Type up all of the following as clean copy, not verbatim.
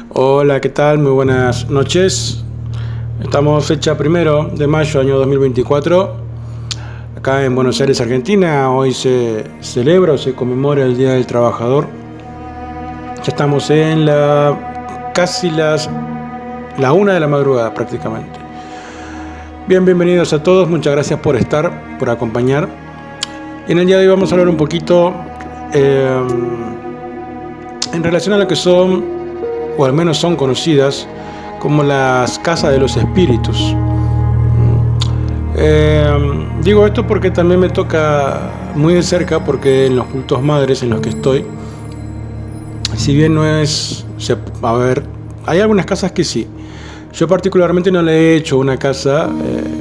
Hola, ¿qué tal? Muy buenas noches. Estamos fecha 1 de mayo, año 2024, acá en Buenos Aires, Argentina. Hoy se celebra o se conmemora el Día del Trabajador. Ya estamos en casi la 1 de la madrugada prácticamente. Bienvenidos a todos, muchas gracias por estar, por acompañar. En el día de hoy vamos a hablar un poquito en relación a lo que son, o al menos son conocidas como las casas de los espíritus. Digo esto porque también me toca muy de cerca, porque en los cultos madres en los que estoy, si bien no es, hay algunas casas que sí. Yo particularmente no le he hecho una casa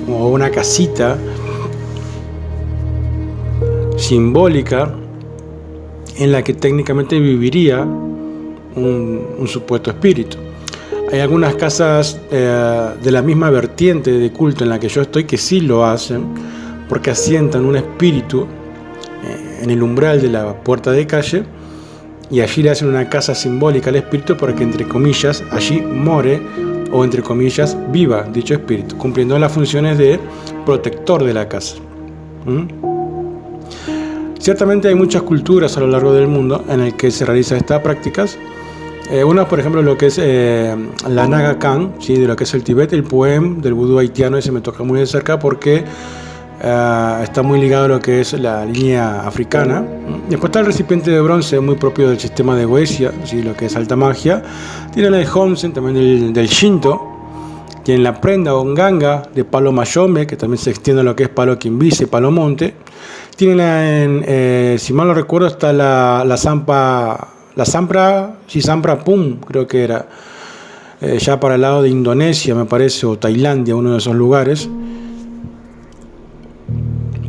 o una casita simbólica en la que técnicamente viviría un supuesto espíritu. Hay algunas casas de la misma vertiente de culto en la que yo estoy que sí lo hacen, porque asientan un espíritu en el umbral de la puerta de calle, y allí le hacen una casa simbólica al espíritu para que, entre comillas, allí more, o entre comillas viva dicho espíritu, cumpliendo las funciones de protector de la casa. Ciertamente hay muchas culturas a lo largo del mundo en el que se realizan estas prácticas. Una, por ejemplo, lo que es la Naga Khan, ¿sí? De lo que es el Tibet, el Puem del vudú haitiano. Ese me toca muy de cerca porque está muy ligado a lo que es la línea africana. Después está el recipiente de bronce, muy propio del sistema de Goetia, ¿sí? Lo que es alta magia. Tiene la de Honsen, también del Shinto. Tiene la prenda o nganga de palo mayombe, que también se extiende a lo que es palo quimbice, palo monte. Tiene si mal no recuerdo, está la Sampra Pum, creo que era, ya para el lado de Indonesia, me parece, o Tailandia, uno de esos lugares.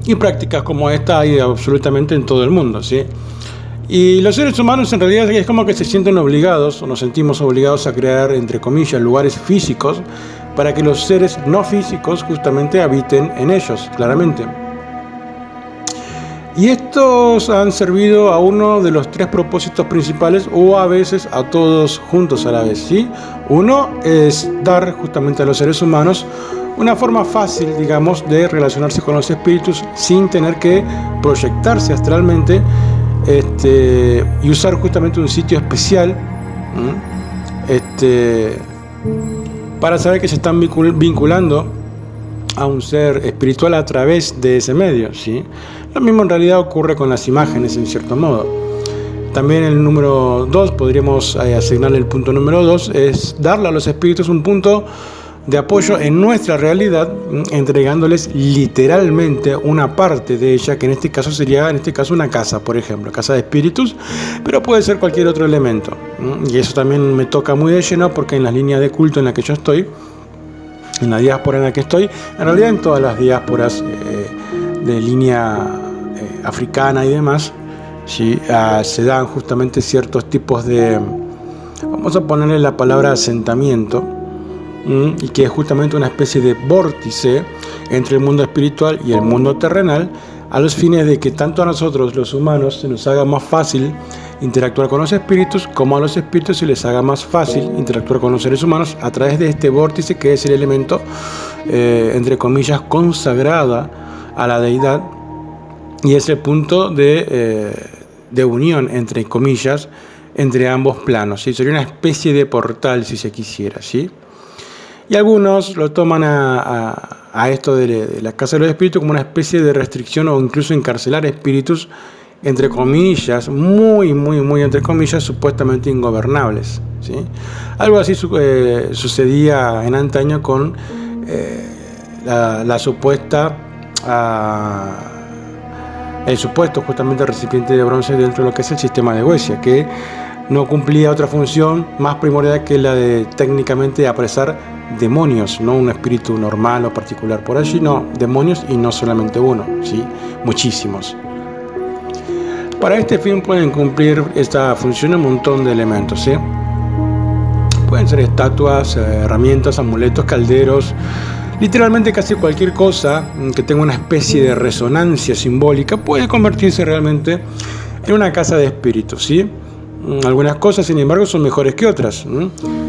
Y prácticas como esta hay absolutamente en todo el mundo, ¿sí? Y los seres humanos en realidad es como que se sienten obligados, o nos sentimos obligados a crear, entre comillas, lugares físicos para que los seres no físicos justamente habiten en ellos, claramente. Y estos han servido a uno de los tres propósitos principales, o a veces a todos juntos a la vez, ¿sí? Uno es dar justamente a los seres humanos una forma fácil, digamos, de relacionarse con los espíritus sin tener que proyectarse astralmente y usar justamente un sitio especial para saber que se están vinculando a un ser espiritual a través de ese medio, ¿sí? Lo mismo en realidad ocurre con las imágenes, en cierto modo. También el número 2, podríamos asignarle el punto número 2, es darle a los espíritus un punto de apoyo en nuestra realidad, entregándoles literalmente una parte de ella, que en este caso sería una casa, por ejemplo, casa de espíritus, pero puede ser cualquier otro elemento. Y eso también me toca muy de lleno, porque en las líneas de culto en la que yo estoy, en la diáspora en la que estoy, en realidad en todas las diásporas de línea africana y demás, ¿sí? Se dan justamente ciertos tipos de, vamos a ponerle la palabra asentamiento, y que es justamente una especie de vórtice entre el mundo espiritual y el mundo terrenal, a los fines de que tanto a nosotros los humanos se nos haga más fácil interactuar con los espíritus, como a los espíritus se les haga más fácil interactuar con los seres humanos a través de este vórtice, que es el elemento entre comillas consagrada a la deidad, y es el punto de unión, entre comillas, entre ambos planos, ¿sí? Sería una especie de portal, si se quisiera, ¿sí? Y algunos lo toman a esto de la casa de los espíritus como una especie de restricción, o incluso encarcelar espíritus, entre comillas, muy entre comillas, supuestamente ingobernables, ¿sí? Algo así sucedía en antaño con el supuesto justamente recipiente de bronce dentro de lo que es el sistema de Goetia, que no cumplía otra función más primordial que la de técnicamente apresar demonios, no un espíritu normal o particular por allí, no, demonios, y no solamente uno, ¿sí? Muchísimos. Para este fin pueden cumplir esta función un montón de elementos, ¿sí? Pueden ser estatuas, herramientas, amuletos, calderos, literalmente casi cualquier cosa que tenga una especie de resonancia simbólica puede convertirse realmente en una casa de espíritus, ¿sí? Algunas cosas, sin embargo, son mejores que otras.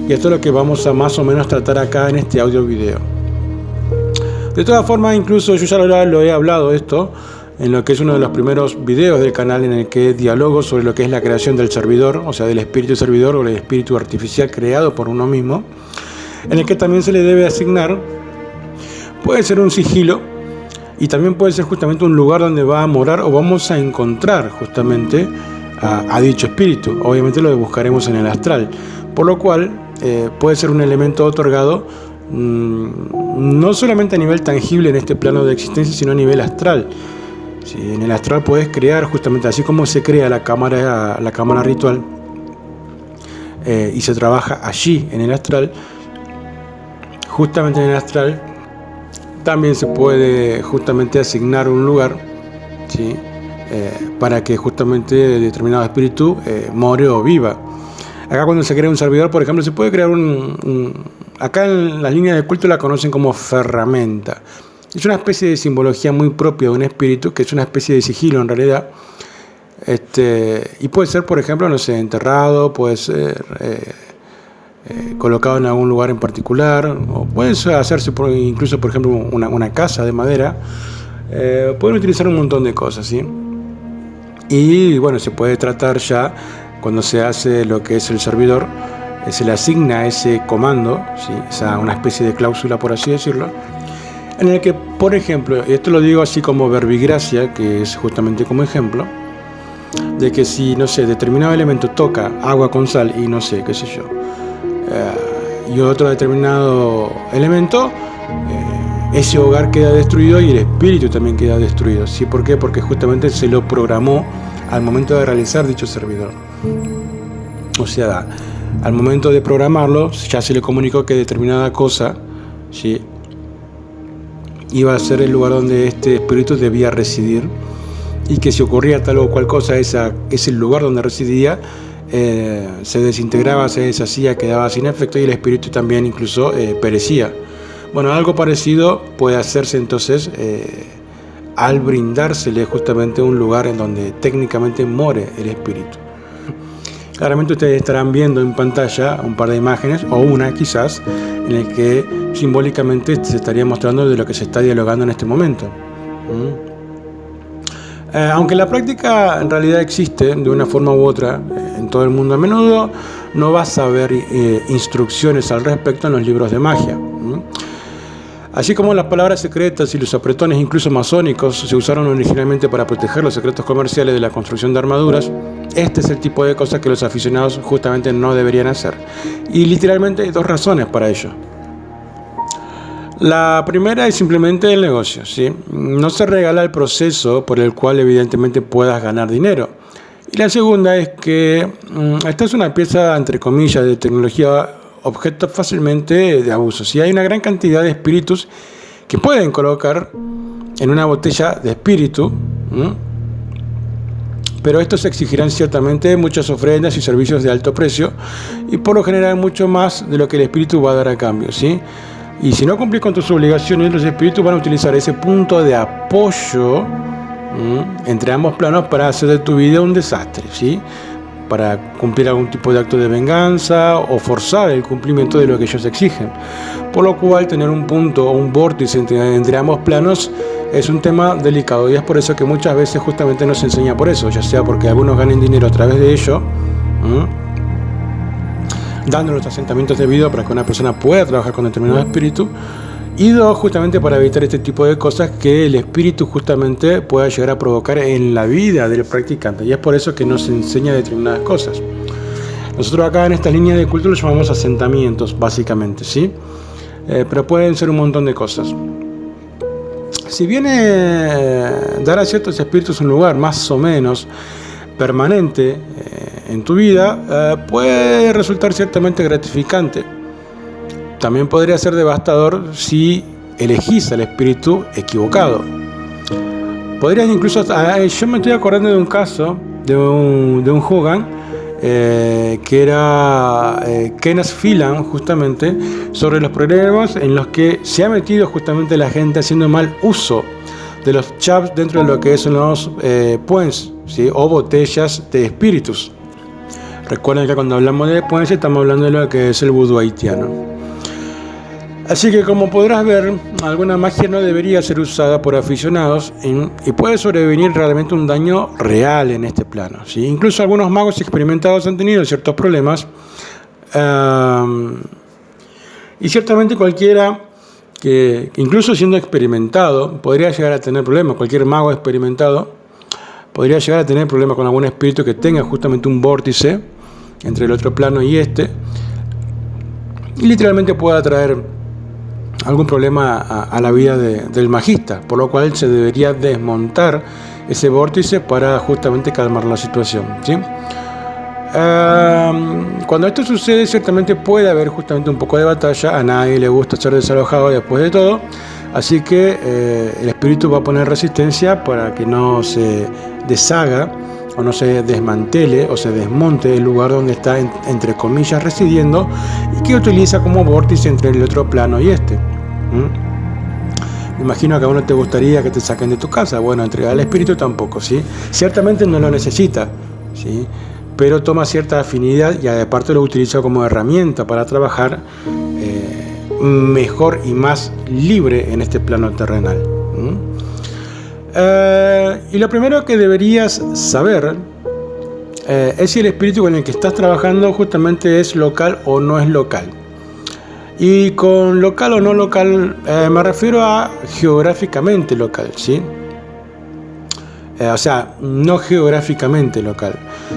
Y esto es lo que vamos a más o menos tratar acá en este audio video. De todas formas, incluso yo ya lo he hablado esto en lo que es uno de los primeros videos del canal, en el que dialogo sobre lo que es la creación del servidor, o sea, del espíritu servidor o el espíritu artificial creado por uno mismo, en el que también se le debe asignar, puede ser un sigilo, y también puede ser justamente un lugar donde va a morar o vamos a encontrar justamente a dicho espíritu. Obviamente lo buscaremos en el astral, por lo cual puede ser un elemento otorgado no solamente a nivel tangible en este plano de existencia, sino a nivel astral. Sí, en el astral puedes crear justamente así como se crea la cámara ritual y se trabaja allí en el astral. Justamente en el astral también se puede justamente asignar un lugar, ¿sí? Para que justamente determinado espíritu more o viva. Acá cuando se crea un servidor, por ejemplo, se puede crear acá en las líneas de culto la conocen como ferramenta. Es una especie de simbología muy propia de un espíritu, que es una especie de sigilo en realidad. Y puede ser, por ejemplo, no sé, enterrado, puede ser colocado en algún lugar en particular, o puede hacerse incluso, por ejemplo, una casa de madera. Pueden utilizar un montón de cosas, ¿sí? Y bueno, se puede tratar ya cuando se hace lo que es el servidor, se le asigna ese comando, ¿sí? Una especie de cláusula, por así decirlo, en el que, por ejemplo, y esto lo digo así como verbigracia, que es justamente como ejemplo, de que si, no sé, determinado elemento toca agua con sal y no sé, qué sé yo, y otro determinado elemento, ese hogar queda destruido y el espíritu también queda destruido. ¿Sí? ¿Por qué? Porque justamente se lo programó al momento de realizar dicho servidor. O sea, al momento de programarlo, ya se le comunicó que determinada cosa, ¿sí?, iba a ser el lugar donde este espíritu debía residir, y que si ocurría tal o cual cosa, ese lugar donde residía se desintegraba, se deshacía, quedaba sin efecto, y el espíritu también incluso perecía. Bueno, algo parecido puede hacerse entonces al brindársele justamente un lugar en donde técnicamente more el espíritu. Claramente ustedes estarán viendo en pantalla un par de imágenes, o una quizás, en el que simbólicamente se estaría mostrando de lo que se está dialogando en este momento. Aunque la práctica en realidad existe de una forma u otra en todo el mundo, a menudo no vas a ver instrucciones al respecto en los libros de magia. Así como las palabras secretas y los apretones, incluso masónicos, se usaron originalmente para proteger los secretos comerciales de la construcción de armaduras, este es el tipo de cosas que los aficionados justamente no deberían hacer. Y literalmente hay dos razones para ello. La primera es simplemente el negocio, ¿sí? No se regala el proceso por el cual evidentemente puedas ganar dinero. Y la segunda es que esta es una pieza, entre comillas, de tecnología objeto fácilmente de abuso. Si hay una gran cantidad de espíritus que pueden colocar en una botella de espíritu, pero estos exigirán ciertamente muchas ofrendas y servicios de alto precio, y por lo general mucho más de lo que el espíritu va a dar a cambio, ¿sí? Y si no cumplís con tus obligaciones, los espíritus van a utilizar ese punto de apoyo entre ambos planos para hacer de tu vida un desastre, ¿sí?, para cumplir algún tipo de acto de venganza o forzar el cumplimiento de lo que ellos exigen. Por lo cual, tener un punto o un vórtice entre ambos planos es un tema delicado, y es por eso que muchas veces justamente no se enseña por eso, ya sea porque algunos ganen dinero a través de ello, dando los asentamientos debidos para que una persona pueda trabajar con determinado espíritu, y dos, justamente para evitar este tipo de cosas que el espíritu justamente pueda llegar a provocar en la vida del practicante, y es por eso que no se enseña determinadas cosas. Nosotros acá en esta línea de culto lo llamamos asentamientos, básicamente, ¿sí? Pero pueden ser un montón de cosas. Si bien dar a ciertos espíritus un lugar más o menos permanente en tu vida puede resultar ciertamente gratificante, también podría ser devastador si elegís al espíritu equivocado. Podrías incluso... yo me estoy acordando de un caso de un Hogan que era Kenneth Phelan, justamente, sobre los problemas en los que se ha metido justamente la gente haciendo mal uso de los chaps dentro de lo que son los puens, ¿sí?, o botellas de espíritus. Recuerden que cuando hablamos de puentes estamos hablando de lo que es el vudú haitiano. Así que como podrás ver, alguna magia no debería ser usada por aficionados y puede sobrevenir realmente un daño real en este plano, ¿sí? Incluso algunos magos experimentados han tenido ciertos problemas y ciertamente cualquiera que incluso siendo experimentado podría llegar a tener problemas. Cualquier mago experimentado podría llegar a tener problemas con algún espíritu que tenga justamente un vórtice entre el otro plano y este y literalmente pueda traer algún problema a la vida del magista, por lo cual se debería desmontar ese vórtice para justamente calmar la situación, ¿sí? Cuando esto sucede, ciertamente puede haber justamente un poco de batalla. A nadie le gusta ser desalojado después de todo, así que el espíritu va a poner resistencia para que no se deshaga o no se desmantele o se desmonte el lugar donde está entre comillas residiendo y que utiliza como vórtice entre el otro plano y este. Me imagino que a uno te gustaría que te saquen de tu casa. Bueno, entregar al espíritu tampoco, ¿sí? Ciertamente no lo necesita, ¿sí? Pero toma cierta afinidad y aparte lo utiliza como herramienta para trabajar mejor y más libre en este plano terrenal. Y lo primero que deberías saber es si el espíritu con el que estás trabajando justamente es local o no es local. Y con local o no local me refiero a geográficamente local, ¿sí? O sea, no geográficamente local,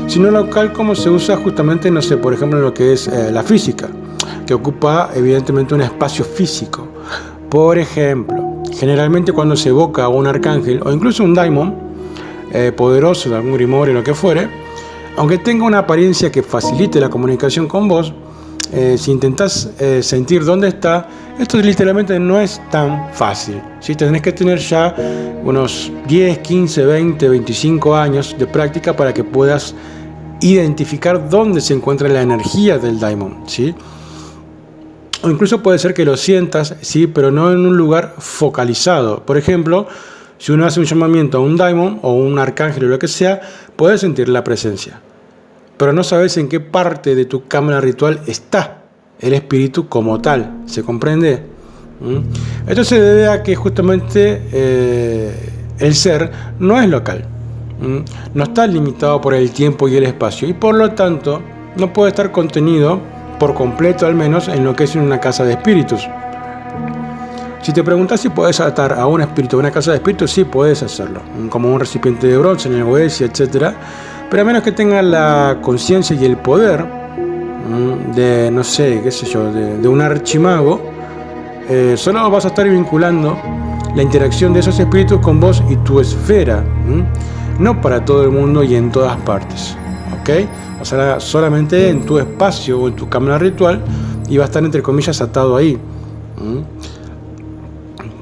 sino local como se usa justamente, no sé, por ejemplo, en lo que es la física, que ocupa evidentemente un espacio físico. Por ejemplo, generalmente cuando se evoca a un arcángel o incluso un daimon poderoso de algún grimorio o lo que fuere, aunque tenga una apariencia que facilite la comunicación con vos, si intentás sentir dónde está, esto literalmente no es tan fácil, ¿sí? Tenés que tener ya unos 10, 15, 20, 25 años de práctica para que puedas identificar dónde se encuentra la energía del daimon, ¿sí? O incluso puede ser que lo sientas, ¿sí? Pero no en un lugar focalizado. Por ejemplo, si uno hace un llamamiento a un daimon o un arcángel o lo que sea, puedes sentir la presencia, pero no sabes en qué parte de tu cámara ritual está el espíritu como tal. ¿Se comprende? Esto se debe a que justamente el ser no es local, no está limitado por el tiempo y el espacio, y por lo tanto no puede estar contenido por completo, al menos en lo que es una casa de espíritus. Si te preguntas si puedes atar a un espíritu a una casa de espíritus, sí puedes hacerlo, como un recipiente de bronce en el Goetia, etc. Pero a menos que tengas la conciencia y el poder de, no sé, qué sé yo, de un archimago, solo vas a estar vinculando la interacción de esos espíritus con vos y tu esfera, no para todo el mundo y en todas partes, ¿ok? O sea, solamente en tu espacio o en tu cámara ritual y va a estar entre comillas atado ahí.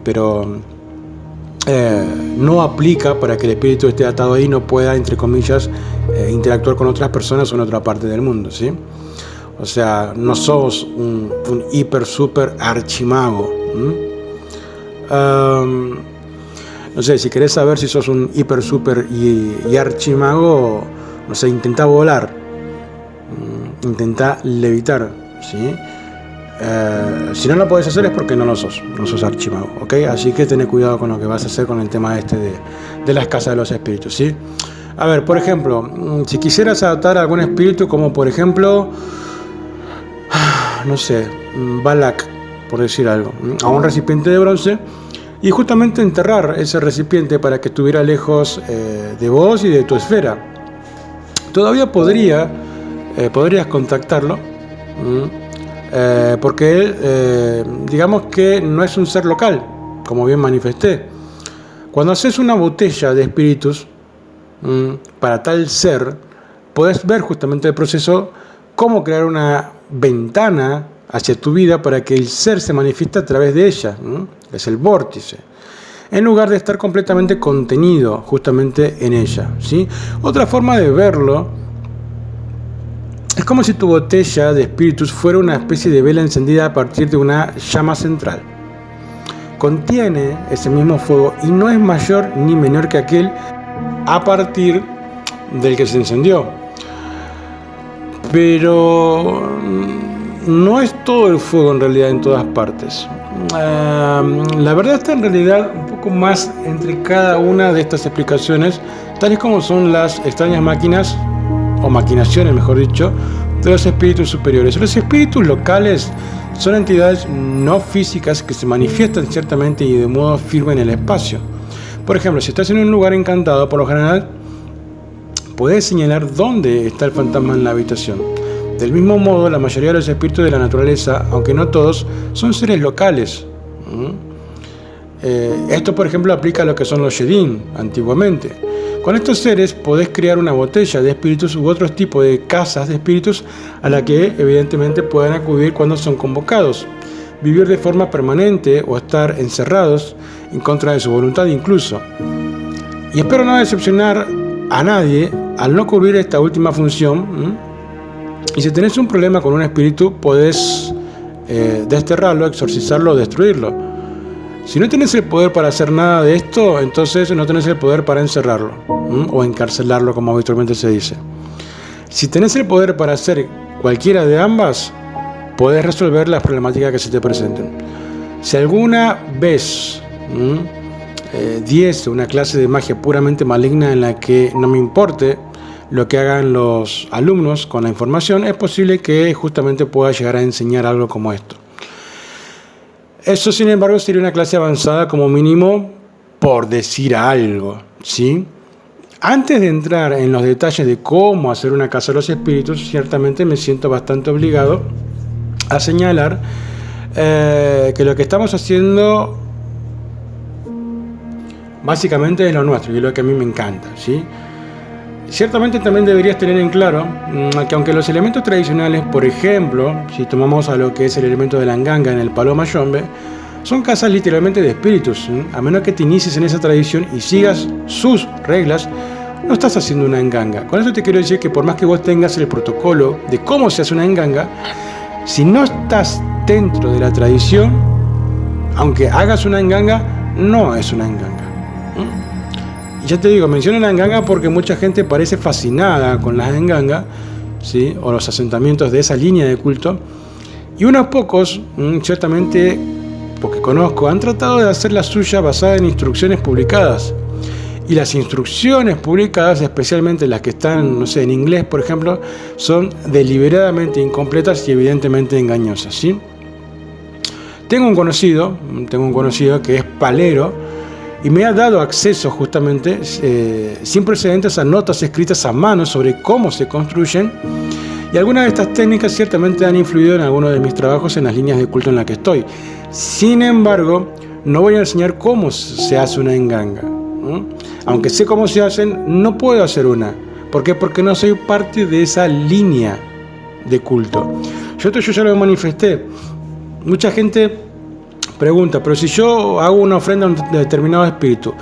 Pero no aplica para que el espíritu esté atado ahí y no pueda, entre comillas, interactuar con otras personas o en otra parte del mundo, ¿sí? O sea, no sos un hiper super archimago. No sé, si querés saber si sos un hiper super y archimago, no sé, intenta volar, intenta levitar, ¿sí? Si no lo podés hacer es porque no sos archimago, ¿ok? Así que ten cuidado con lo que vas a hacer con el tema este de las casas de los espíritus, ¿sí? A ver, por ejemplo, si quisieras adaptar a algún espíritu, como por ejemplo, no sé, Balak, por decir algo, a un recipiente de bronce y justamente enterrar ese recipiente para que estuviera lejos de vos y de tu esfera, todavía podrías contactarlo. Porque él, digamos que no es un ser local, como bien manifesté. Cuando haces una botella de espíritus para tal ser, puedes ver justamente el proceso, cómo crear una ventana hacia tu vida para que el ser se manifieste a través de ella, es el vórtice, en lugar de estar completamente contenido justamente en ella, ¿sí? Otra forma de verlo es como si tu botella de espíritus fuera una especie de vela encendida a partir de una llama central. Contiene ese mismo fuego y no es mayor ni menor que aquel a partir del que se encendió. pero no es todo el fuego en realidad en todas partes. La verdad está en realidad un poco más entre cada una de estas explicaciones, tales como son las extrañas máquinas, o maquinaciones mejor dicho, de los espíritus superiores. Los espíritus locales son entidades no físicas que se manifiestan ciertamente y de modo firme en el espacio. Por ejemplo, si estás en un lugar encantado, por lo general puedes señalar dónde está el fantasma en la habitación. Del mismo modo, la mayoría de los espíritus de la naturaleza, aunque no todos, son seres locales. Esto, por ejemplo, aplica a lo que son los Jedin antiguamente. Con estos seres podés crear una botella de espíritus u otros tipos de casas de espíritus a la que evidentemente pueden acudir cuando son convocados, vivir de forma permanente o estar encerrados en contra de su voluntad incluso. Y espero no decepcionar a nadie al no cubrir esta última función. Y si tenés un problema con un espíritu, podés desterrarlo, exorcizarlo o destruirlo. Si no tenés el poder para hacer nada de esto, entonces no tenés el poder para encerrarlo o encarcelarlo, como habitualmente se dice. Si tenés el poder para hacer cualquiera de ambas, podés resolver las problemáticas que se te presenten. Si alguna vez diese una clase de magia puramente maligna en la que no me importe lo que hagan los alumnos con la información, es posible que justamente pueda llegar a enseñar algo como esto. Eso, sin embargo, sería una clase avanzada como mínimo, por decir algo, ¿sí? Antes de entrar en los detalles de cómo hacer una casa de los espíritus, ciertamente me siento bastante obligado a señalar que lo que estamos haciendo básicamente es lo nuestro y es lo que a mí me encanta, ¿sí? Ciertamente también deberías tener en claro que aunque los elementos tradicionales, por ejemplo, si tomamos a lo que es el elemento de la nganga en el palo mayombe, son casas literalmente de espíritus, a menos que te inicies en esa tradición y sigas sus reglas, no estás haciendo una nganga. Con eso te quiero decir que por más que vos tengas el protocolo de cómo se hace una nganga, si no estás dentro de la tradición, aunque hagas una nganga, no es una nganga. Ya te digo, menciono la nganga porque mucha gente parece fascinada con las nganga, ¿sí? O los asentamientos de esa línea de culto, y unos pocos, ciertamente, porque conozco, han tratado de hacer la suya basada en instrucciones publicadas. Y las instrucciones publicadas, especialmente las que están, no sé, en inglés, por ejemplo, son deliberadamente incompletas y evidentemente engañosas, ¿sí? Tengo un conocido que es palero, y me ha dado acceso justamente sin precedentes a notas escritas a mano sobre cómo se construyen, y algunas de estas técnicas ciertamente han influido en algunos de mis trabajos en las líneas de culto en las que estoy. Sin embargo, no voy a enseñar cómo se hace una nganga. Aunque sé cómo se hacen, no puedo hacer una. ¿Por qué? Porque no soy parte de esa línea de culto. Yo ya lo manifesté. Mucha gente pregunta, pero si yo hago una ofrenda a un determinado espíritu,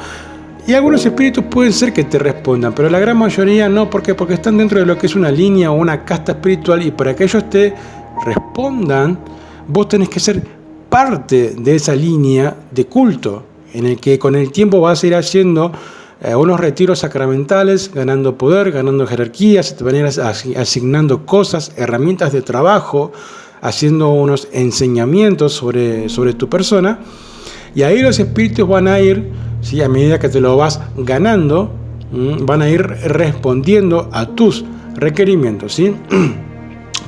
y algunos espíritus pueden ser que te respondan, pero la gran mayoría no. ¿Por qué? Porque están dentro de lo que es una línea o una casta espiritual, y para que ellos te respondan, vos tenés que ser parte de esa línea de culto, en el que con el tiempo vas a ir haciendo unos retiros sacramentales, ganando poder, ganando jerarquías, te van a ir asignando cosas, herramientas de trabajo, haciendo unos enseñamientos sobre tu persona, y ahí los espíritus van a ir, ¿sí? A medida que te lo vas ganando, van a ir respondiendo a tus requerimientos, ¿sí?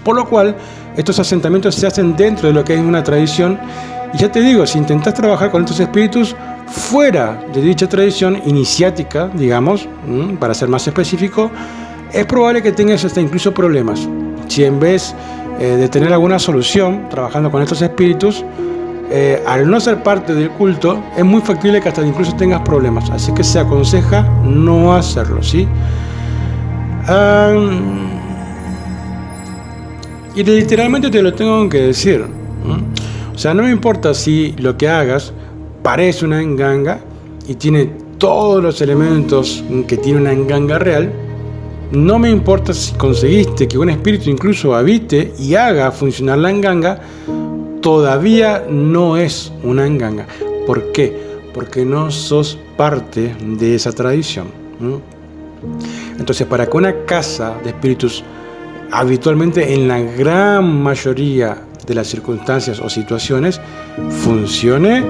Por lo cual, estos asentamientos se hacen dentro de lo que es una tradición, y ya te digo, si intentás trabajar con estos espíritus fuera de dicha tradición iniciática, digamos, para ser más específico, es probable que tengas hasta incluso problemas. Si en vez de tener alguna solución trabajando con estos espíritus, al no ser parte del culto, es muy factible que hasta incluso tengas problemas. Así que se aconseja no hacerlo, ¿sí? Y literalmente te lo tengo que decir. O sea, no me importa si lo que hagas parece una nganga y tiene todos los elementos que tiene una nganga real. No me importa si conseguiste que un espíritu incluso habite y haga funcionar la nganga, todavía no es una nganga. ¿Por qué? Porque no sos parte de esa tradición. Entonces, para que una casa de espíritus habitualmente en la gran mayoría de las circunstancias o situaciones funcione,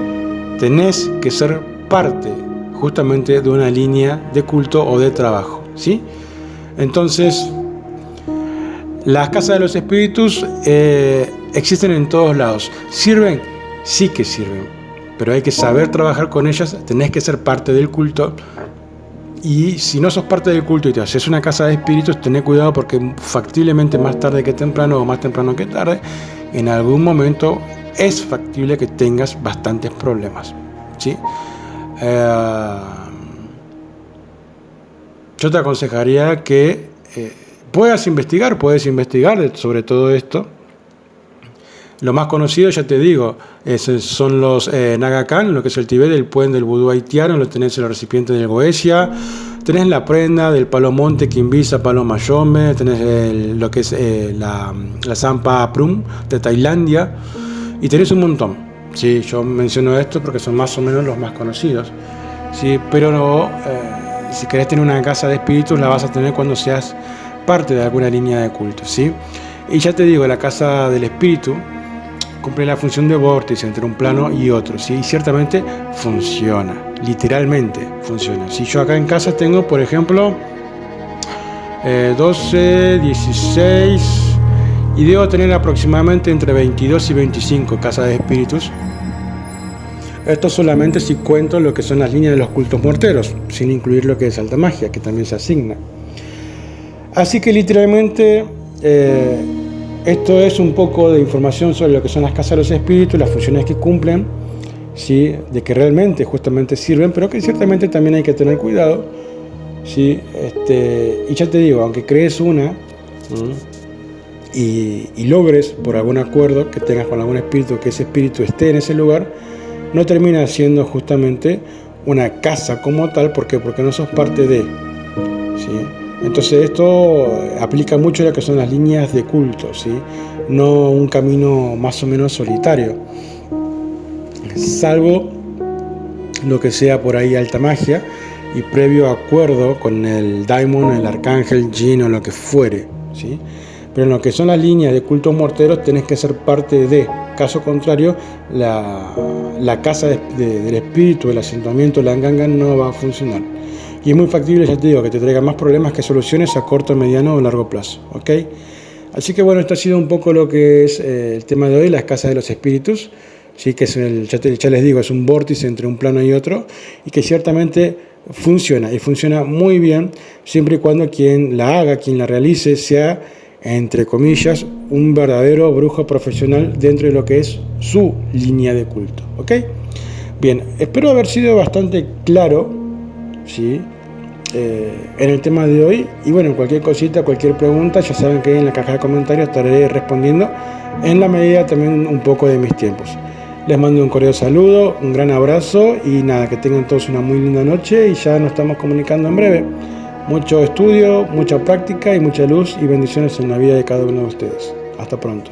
tenés que ser parte justamente de una línea de culto o de trabajo, ¿sí? Entonces, las casas de los espíritus existen en todos lados. ¿Sirven? Sí que sirven, pero hay que saber trabajar con ellas, tenés que ser parte del culto. Y si no sos parte del culto y te haces una casa de espíritus, tené cuidado porque factiblemente más tarde que temprano o más temprano que tarde, en algún momento es factible que tengas bastantes problemas, ¿sí? Yo te aconsejaría que puedes investigar sobre todo esto. Lo más conocido, ya te digo, son los Naga Khan, lo que es el Tibet, el puente del vudú haitiano, lo tenés en el recipiente del Goetia, tenés la prenda del palo monte, Kimbisa, palo mayome, tenés lo que es la Zampa Prum de Tailandia, y tenés un montón. Sí, yo menciono esto porque son más o menos los más conocidos. Sí, pero no, si querés tener una casa de espíritus, la vas a tener cuando seas parte de alguna línea de culto, ¿sí? Y ya te digo, la casa del espíritu cumple la función de vórtice entre un plano y otro, ¿sí? Y ciertamente funciona, literalmente funciona. Si yo acá en casa tengo, por ejemplo, 12, 16 y debo tener aproximadamente entre 22 y 25 casas de espíritus. Esto solamente si cuento lo que son las líneas de los cultos morteros, sin incluir lo que es alta magia, que también se asigna. Así que literalmente esto es un poco de información sobre lo que son las casas de los espíritus, las funciones que cumplen, ¿sí? De que realmente justamente sirven, pero que ciertamente también hay que tener cuidado, ¿sí? Y ya te digo, aunque crees una y logres por algún acuerdo que tengas con algún espíritu, que ese espíritu esté en ese lugar, no termina siendo justamente una casa como tal. ¿Por qué? Porque no sos parte de, ¿sí? Entonces esto aplica mucho a lo que son las líneas de culto, ¿sí? No un camino más o menos solitario, salvo lo que sea por ahí alta magia y previo acuerdo con el daimon, el arcángel, jin o lo que fuere, ¿sí? Pero en lo que son las líneas de cultos morteros tenés que ser parte de. Caso contrario, la casa del espíritu, el asentamiento, la Angangan no va a funcionar. Y es muy factible, ya te digo, que te traiga más problemas que soluciones a corto, mediano o largo plazo, ¿ok? Así que bueno, esto ha sido un poco lo que es el tema de hoy, las casas de los espíritus, ¿sí? Que es ya les digo, es un vórtice entre un plano y otro, y que ciertamente funciona, y funciona muy bien, siempre y cuando quien la haga, quien la realice, sea, entre comillas, un verdadero brujo profesional dentro de lo que es su línea de culto, ¿ok? Bien, espero haber sido bastante claro, ¿sí? En el tema de hoy. Y bueno, cualquier cosita, cualquier pregunta, ya saben que en la caja de comentarios estaré respondiendo en la medida también un poco de mis tiempos. Les mando un cordial saludo, un gran abrazo y nada, que tengan todos una muy linda noche y ya nos estamos comunicando en breve. Mucho estudio, mucha práctica y mucha luz y bendiciones en la vida de cada uno de ustedes. Hasta pronto.